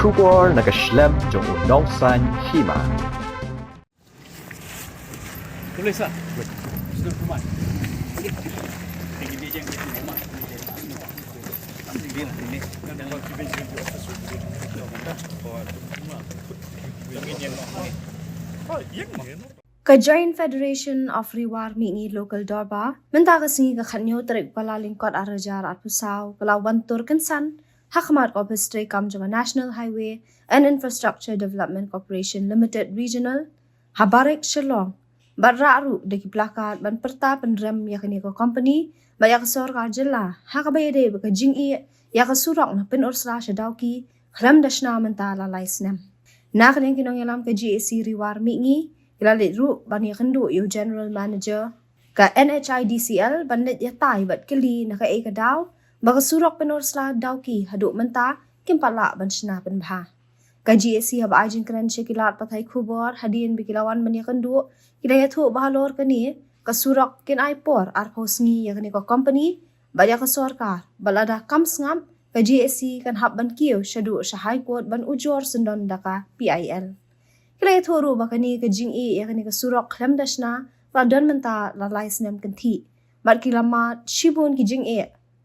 Kubor nakaslem jong unongsan hima. Tulis lah. Sudah kuman. Tinggi dia yang kita kuman. Tinggi lah ini. Kan dalam kontribusi itu apa sih? Ka-Joint Federation of Riwar Mingi Local Dorba, menta kasingi kakhanyo tarik pala lingkod arajar at pusaw, kalawan tur kansan, hakamat office stray kam jama National Highway and Infrastructure Development Corporation Limited Regional, habarik Shillong, barraru deki plakat ban perta penrem yakni ko company, bayak sorkar jilla, hakabayade baka jingi, yakasurok na pinursla shadawki, klam dashna menta lalay snem. Nakaling kinong yalam ka GAC Riwar Mingi, ilalit ru bani kendu yu General Manager ka NHIDCL banlit yatay bat kili na ka eka daw baka surok pinursla daw ki haduk menta kimpala ban shna penbha. Ka GAC haba ajin kren kilat patay kubor hadin bikilawan man yakendu kilayatu bahalor kani ka surok kin aipor arpos ni yakni ko company baya ka sorkar balada kamsngam ka GAC kan hab ban kiyo shadu sa High Court ban ujor sundon daka PIL. Kilay toro bakani ka jingi yakani ka surok klam dashna ladon menta lalay snem kanti. Mat kilama shibun ki jingi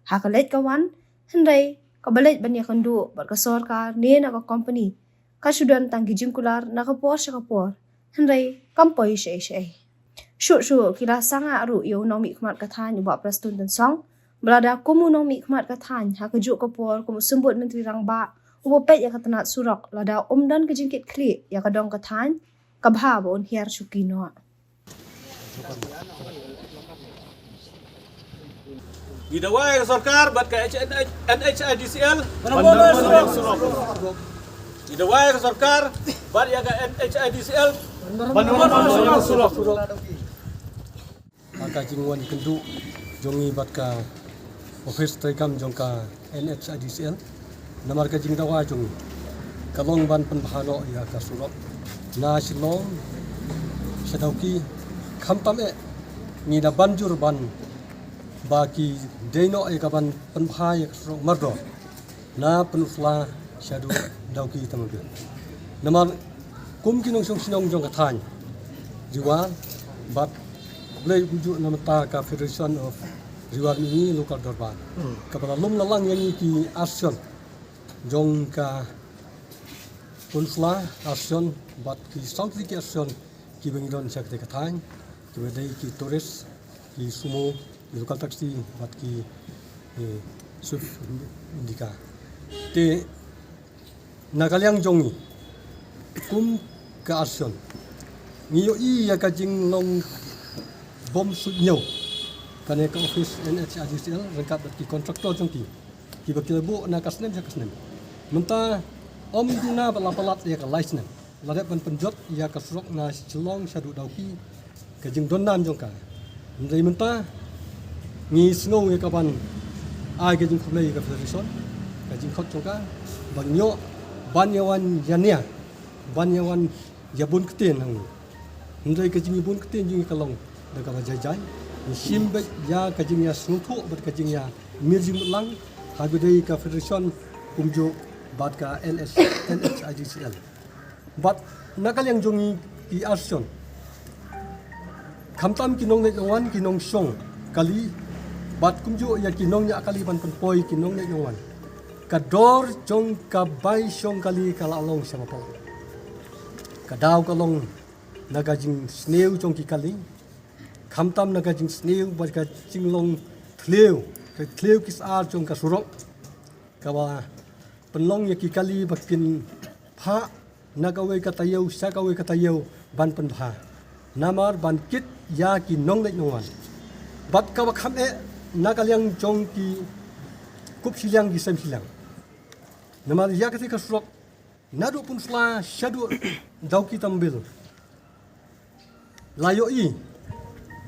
hakalet kawan henday kabalit ban yakandu bat ka sorkar ne na ka company kasudan tang ki jingkular na kapor sa kapor henday kampoy siya. Shu kila sanga aru yo nomi kmat kathan ba prastun tan song belada kumu nomi kmat kathan hakajuk kapor kumu sembut menteri rangba Upopet ya katanat surok lada dan kejingkit klik ya kadong katan kabha bon hiar shukino. Gidawai sarkar bat ka NHIDCL. Gidawai sarkar bat ya ka NHIDCL. Maka jingwan kendu jongi bat ka office trekam jongka NHIDCL. Namar ka jing dawa jong kalong ban penbahano ya ka surok na silong sadauki khamtam e ni da banjur ban baki deino e ka ban penbahai surok mardo na penusla shadu dauki tamabe namar kum kinong sinong jong ka than jiwa bat blai buju namata ka Federation of Riwar Mingi Local Dorba kapala lum lalang yang ki action jong ka punsla action bat ki sautli ki action ki bengidon sak te katang ki bedai ki tourist ki sumo ki local taxi bat ki suf indika te nagalyang jongi kum ka action ngiyo i ya ka jing long bom su nyo kane ka office NHIDCL rengkat bat ki kontraktor jong ki bakilbu na kasnem sa kasnem menta om dina balapalat ya ka license ladat ban penjot ya ka surok na cilong sadu dauki ka jing donnan jongka ndai menta ngi snow ya ka ban ai ka jing khulai ka federation ka jing khot jongka banyo banyawan yania banyawan yabun keten hang ndai ka jing bun keten jing kalong da ka jai simbe ya ka jing ya snuthu bat ka jing ya mirjim lang habidai ka federation kumjo bat ka NHIDCL bat nakal yang jongi ki action khamtam kinong le wan kinong song kali bat kumjo ya kinong ya kali ban poi kinong le wan kador jong ka bai song kali kala along sama po kadaw kalong nagajing sneu jong ki kali khamtam nagajing sneu bat ka jinglong thleu kis ar jong ka surok kawa penlong ya ki kali bakin pha nagawe katayo sakawe katayo ban penbha namar ban kit ya ki nong le nongan bat kawa kham e nagalyang jong ki kup silang ki sem silang namar ya ka surok nadu pun sla shadu dau ki tambil layo i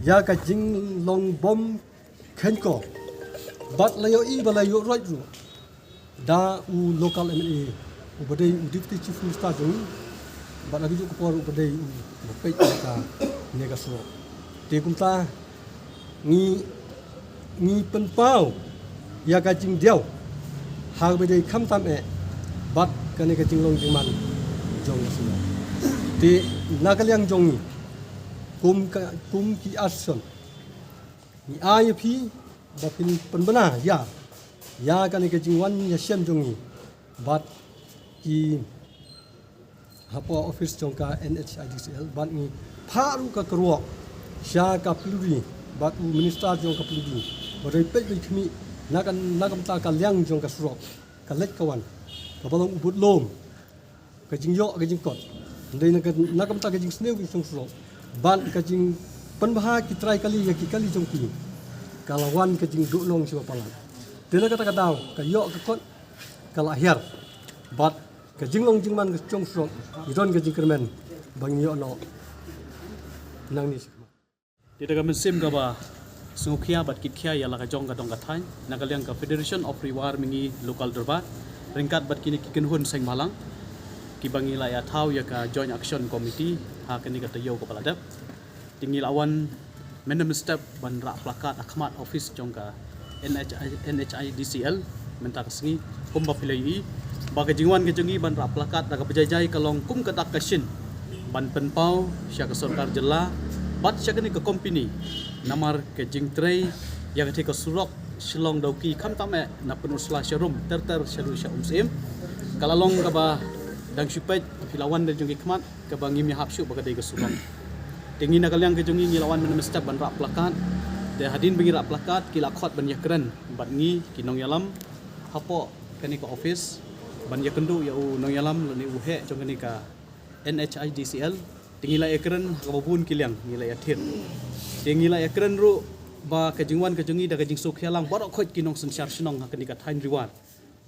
ya ka jing long bom khenko bat layo i balayo right ru da u local MLA u badai u deputy chief minister jong bat lagi ku por u badai u bapei ka nega so te kumta ngi pen pau ya ka jing diao ha badai kham tam e bat kani ka jinglong jingman jong sino ti nakalyang jongi kum ki action ni IUP bapin penbena ya kani ka jingwan ya siam jongi bat ki hapo office jongka NHIDCL bat ni pharu ka kruok sya ka pluri bat minister jongka pluri badai pe khmi nakam ta ka lyang jongka surok ka lek kawan ka balong ubut lom ka jingyo ka jingkot ndai nakam ta ka jing sneu ki song surok ban ka jing penbah ki trai kali ya ki kali jongki kalawan ka jing duklong siwa palan dena kata daw ka yo ka kot kala akhir bat ka jinglong jingman ka chong surok idon ka jingkermen bang yo no nang ni Tidak kami sim kaba sungukia bat kitkia ya laka jong ka dong kathai nakaliang ka Federation of Rewar mingi local derbat ringkat bat kini kikenhun seng malang kibangi la ya thau ya ka joint action committee ha kini kata yo kepala dap tinggi lawan menem step ban ra plakat akhmat office jong ka NHIDCL menta kesengi kumba pilai baga jingwan ke jongi ban ra plakat daga bejajai kalong kum kadak kasin ban penpau sya ka sarkar jela bat sya kini ke company namar ke jingtrei ya ke ka surok shilong dauki kham tame na penusla syarum ter syaru sya umsim kalalong ka ba dang syupet filawan dan jongi khmat ka bangi mi hapsyu baga dei ka surok tingi nakaliang ke jongi ngilawan menem step ban ra plakat de hadin bengi ra plakat kila khot ban yakren bat ngi kinong yalam hapo kani ka office ban yakendu ya u nong yalam lani uhe jong kani ka NHIDCL tingila ekren kababun kiliang ngila yathir tingila ekren ru ba kajingwan kajongi da kajing suk hialang barok khot kinong sensar sinong hakani ka thain riwan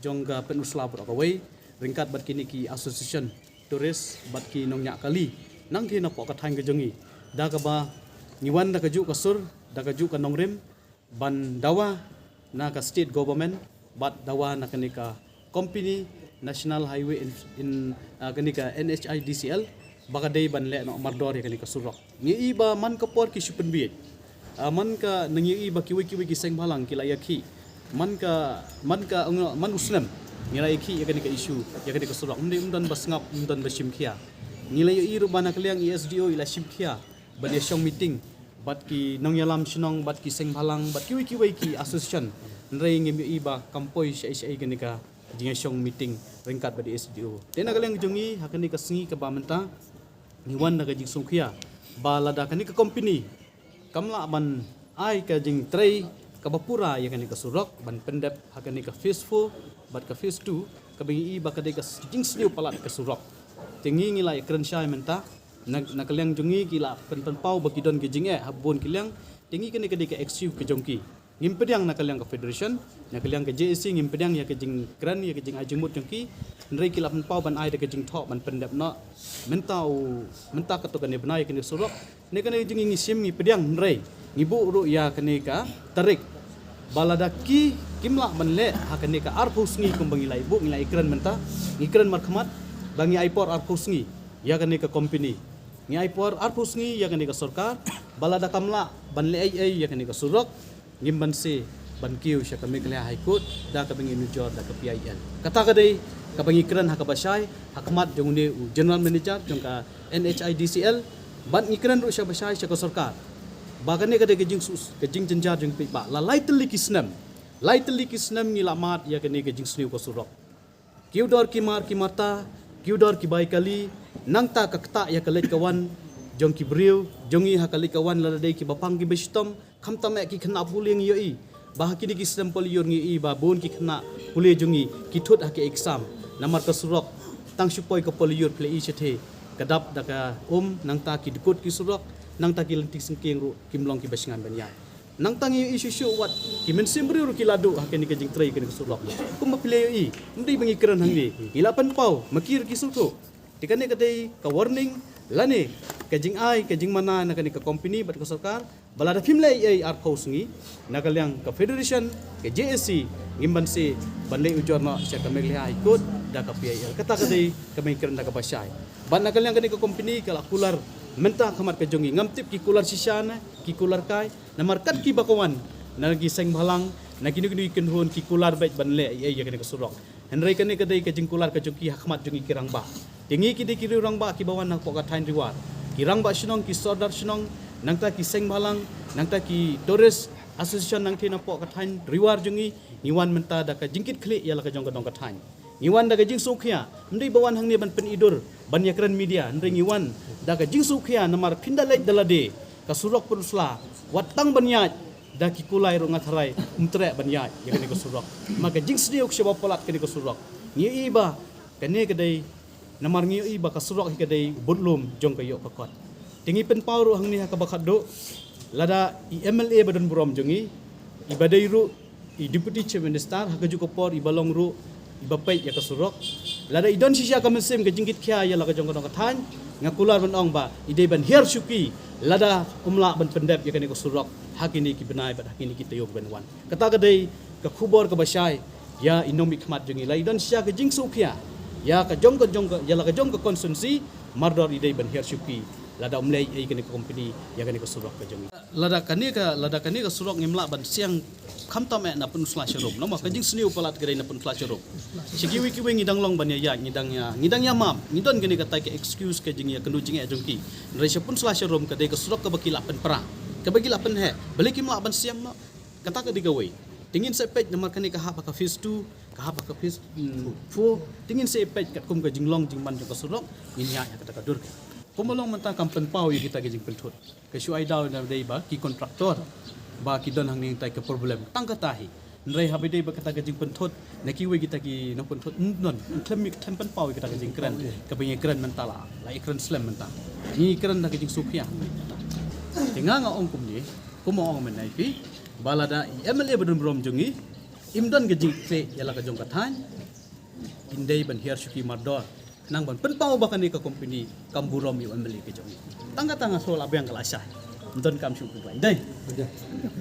jong ga penusla barok away ringkat bat kini ki association turis bat ki nong nya kali nang thi na po ka thain kajongi da ka ba ngiwan da kaju kasur da kaju ka nongrim ban dawa na ka state government bat dawa na kani ka company national highway in kani ka NHIDCL baka day ban le no mardor ya kani ka surok ngi iba man ka por ki supen bi man ka nangi iba kiwi ki seng balang kila yakhi man ka man uslam ngira yakhi ya kani ka issue ya kani ka surok ndi umdan basngap umdan basim khia ngila yo iru bana kliang ESDO ila sim khia ban yashong meeting bat ki nong yalam sinong bat ki seng balang bat kiwi ki association nrei ngi iba kampoi sai kani ka jinga syong meeting ringkat badi SDO tena kaleng jongi hakani ka singi ka bamenta niwan na ka jing sungkhia balada kani ka company kamla ban ai ka jing trei ka bapura ya kani ka surok ban pendep hakani ka phase 4 bat ka phase 2 ka bingi ba ka de ka jing sniu palat ka surok tingi ngila ekren syai menta na kaleng jongi kila pen pau bakidon ke jinge habon kilang tingi kani ka de ka XU ke jongki ngimpediang na kaliang ka federation na kaliang ka JSC ngimpediang ya ka jing kran ya ka jing ajimut jongki nrei kila pen pau ban ai de ka jing thok ban pendep na menta ka to kan benai kan surok ne kan jing ngi sim ngi pediang nrei ngibu ru ya kan ka tarik baladaki kimla ban le ha kan ka arpus ngi kum bangi lai bu ngi lai kran menta ngi kran markhamat bangi aipor arpus ngi ya kan ka company ngi aipor arpus ngi ya kan ka sarkar balada kamla ban le ai ya kan ka surok ngimban si ban kiu sya kami kala high court da ka bangi nujor da ka PIL kata ka dei ka bangi kran ha ka basai hakmat jong ni general manager jong ka NHIDCL ban ngikran ru sya basai sya ka sarkar bagane ka de ka jing jenjar jong pi ba la laitli kisnam ngi lamat ya ka ni ka jing sniu ko surok kiu dor ki marta kiu dor ki bai kali nang ta ka kta ya ka let kawan jong ki briu jongi ha kali kawan la dei ki bapang ki bestom kham tame ki khna puling yoi bah kini ki stempel yor ngi ba bon ki khna puli jongi ki thut ha ki exam namar ka surok tang supoi ka pol yor ple i chethe kadap da ka nang ta ki dikut ki surok nang ta ki lentik sengking ru kimlong ki basingan banyai nang tang isu wat ki men simbriu ru ki ladu ha kini ka jing trei kini ka surok kum ple yoi mdi bangi keran hangni ilapan pau makir ki suto tikane ka dei ka warning lani kajing ai kajing mana na kani ka company bat ka sarkar balada phimle ai ar phausungi nagalyang ka federation ke JSC ngimban si banle ujorno sya ka megle ai kod da ka PIL kata ka dei ka mai kern da ka basai ban nagalyang kani ka company kala kular menta khamar ka jongi ngamtip ki kular sisana ki kular kai namar kat ki bakawan nagi seng balang nagi ngi kenhon ki kular baik banle ai ya kani ka surok Henry kene kadai ke jingkular ke joki hakmat jongi kirang ba. Tingi kidi kiri orang ba ki bawan nang pok katain riwar. Kirang ba sinong ki sodar sinong nangta ki seng balang nangta ki tourist association nang tina pok katain riwar jongi niwan menta da ka jingkit klik ya la ka jong ka dong katain. Niwan da ka jing sukhya mendai bawan hang ni ban pen idur ban yakran media henry niwan da ka jing sukhya namar pindalai dalade ka surok pursla watang banyaj da ki kulai ro ngatharai umtre banyaj ya kene ko surok maka jing sniok shaba polat kene ko surok ni iba kene kadai namar ngi iba ka surok kadai budlum jong ka yo pakot tingi pen pawru hang ni ha ka bakat do lada MLA badan burom jongi ibadai ru i deputy chief minister ha ka ju ko por ibalong ru ibapai ya ka surok lada idon sisya ka mesim ka jingkit kya ya la ka jong ka dong ka than ngakular ban ong ba ide ban her syuki lada umla ban pendep ya kene ko surok hakini ki benai bat hakini ki tayog ban wan kata kadai ka khubor ka basai ya inomik khmat jongi la idon sisya ka jing sukhya ya ka jong ya la ka jong ka konsumsi mardor ide ban her syuki lada umlai ai kene ko company ya kene ko surok ka jongi lada kani ka surok ngimla ban siang khamtam na pun sla sharum no ma ka jing sniu palat kadai na pun sla sharum sigiwi ki wengi dang long ban ya ngidang ya mam ngidon kene ka tai ka excuse ka jing ya kendu jing ya jongki resya pun sla sharum kadai ka surok ka bakila pen pra ka bakila pen he balik ki mla ban siang no kata ka digawe tingin sa page namar kani ka hapa ka phase 2 ka hapa ka phase 4 tingin sa page kat kum ka jing long jing man ka surok inya ya kata ka dur pemolong mentang kampen pau yang kita gejing pentut ke syuai daw na dei ba ki kontraktor ba ki don hang ning tai ke problem tang ka tahi nrai habe dei ba kata gejing pentut na ki we kita ki no pentut non klemik tempen pau kita gejing keren ke penye keren mentala la ikren slam mentang ni keren na gejing sukhya tinga nga ong kum ni kumo ong menai pi balada MLA badun brom jongi imdon gejing kle yala ka jong ka than indai ban hier syuki mardor nang ban penpau bakani ka company kamburom yu MLA ke jongi tanga so labyang kalasah don kam syu ku dai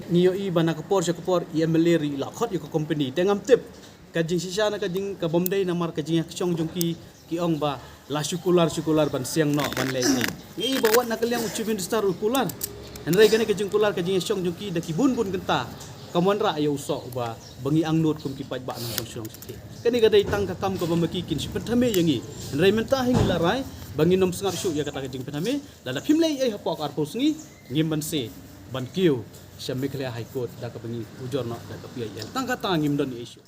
niyo i bana ka por i MLA ri la khot yu ka company tengam tip ka jing sisa na ka jing ka bomdai na mar ka jing ka chong jongki ki ong ba la syukular ban siang no ban le ni bawa na kaliang chief minister ukular henry gane ka jing kular ka jing chong jongki da ki bun genta kamuan ra ayo usok ba bangi angnut kum ki paj ba nang song siti kani gadai tang ka kam ka bamaki kin sipethame yangi nrai menta hing larai bangi nom sngap syu ya kata jing pethame lada phimlei ai hapok arpos ngi ngim ban se ban kiu syamikhle high court da ka bangi ujor no da ka pi ya tang ka tang ngim don issue